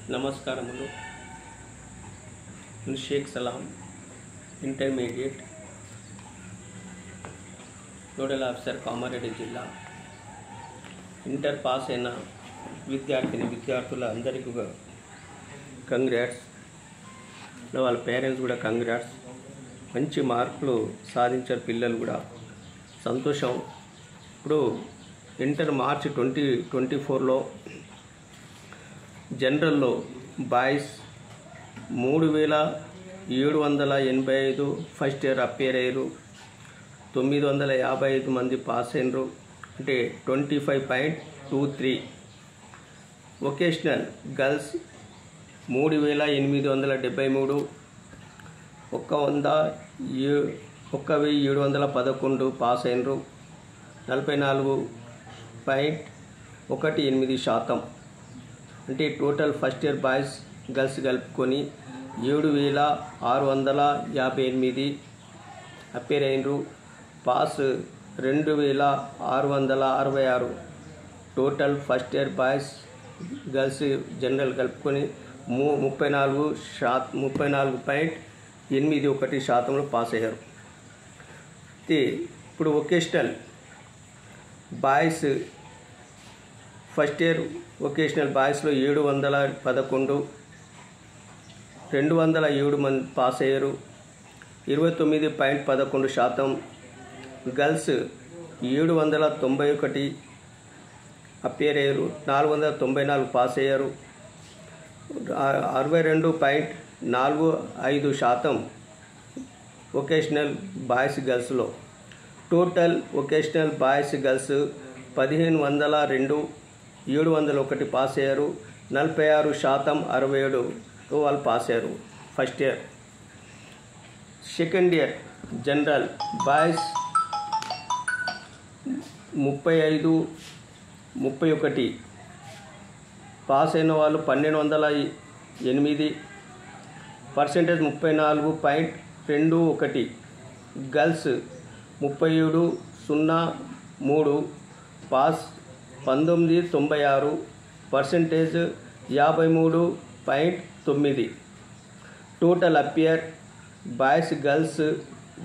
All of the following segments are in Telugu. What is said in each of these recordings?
నమస్కారములు. షేక్ సలాం, ఇంటర్మీడియట్ నోడల్ ఆఫీసర్, కామారెడ్డి జిల్లా. ఇంటర్ పాస్ అయిన విద్యార్థుల అందరికీ కంగ్రాట్స్. వాళ్ళ పేరెంట్స్ కూడా కంగ్రాట్స్. మంచి మార్కులు సాధించారు పిల్లలు కూడా, సంతోషం. ఇప్పుడు ఇంటర్ మార్చి 2024లో జనరల్లో బాయ్స్ 3785 ఫస్ట్ ఇయర్ అప్పేర్ అయ్యారు. 955 మంది పాస్ అయినరు, అంటే 25.23. వొకేషనల్ గర్ల్స్ 3873, 1711 పాస్ అయినరు, 44.18%. అంటే total first year boys girls కలుపుకొని 7658 అప్పేర్ అయినరు. Pass 2666. Total first year boys girls general కలుపుకొని 34.81% పాస్ అయ్యారు. ఇప్పుడు vocational boys first year vocational బాయ్స్లో 711, 207 మంది పాస్ అయ్యారు, 29.11%. గర్ల్స్ 791 అప్పేర్ అయ్యారు, 494 పాస్ అయ్యారు, 62.45% వొకేషనల్ బాయ్స్ గర్ల్స్లో. Total vocational boys girls 1502, 701 pass అయ్యారు, 46%, 67 వాళ్ళు పాస్ అయ్యారు first year. Second year general boys 35, 31 pass అయిన వాళ్ళు 1208, percentage 34.21. Girls 3703 pass 1996, percentage 53.9. Total appear boys girls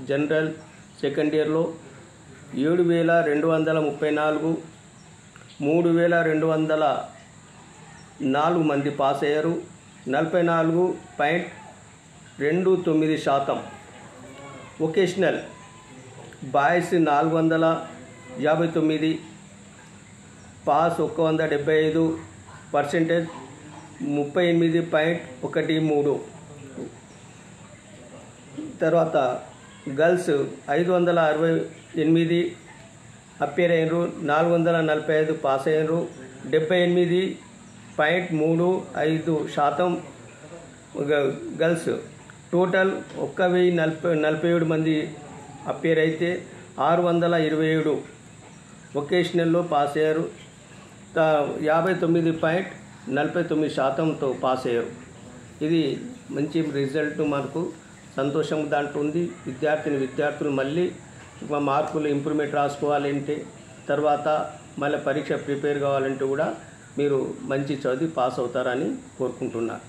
general second ఇయర్లో 7234, 3204 మంది పాస్ అయ్యారు, 44.29%. Vocational boys 459, pass 175, percentage 38.13. తర్వాత గర్ల్స్ 568 అప్పేర్ అయ్యారు, 445 పాస్ అయ్యారు, 78.35% గర్ల్స్. టోటల్ 1047 మంది అప్పేర్ అయితే 627 వొకేషనల్లో పాస్ అయ్యారు, 59.49%తో పాస్ అయ్యారు. ఇది మంచి రిజల్ట్, మనకు సంతోషం దాంట్లో ఉంది. విద్యార్థులు మళ్ళీ మార్కులు ఇంప్రూవ్మెంట్ రాసుకోవాలంటే, తర్వాత మళ్ళీ పరీక్ష ప్రిపేర్ కావాలంటే కూడా మీరు మంచి చదివి పాస్ అవుతారని కోరుకుంటున్నారు.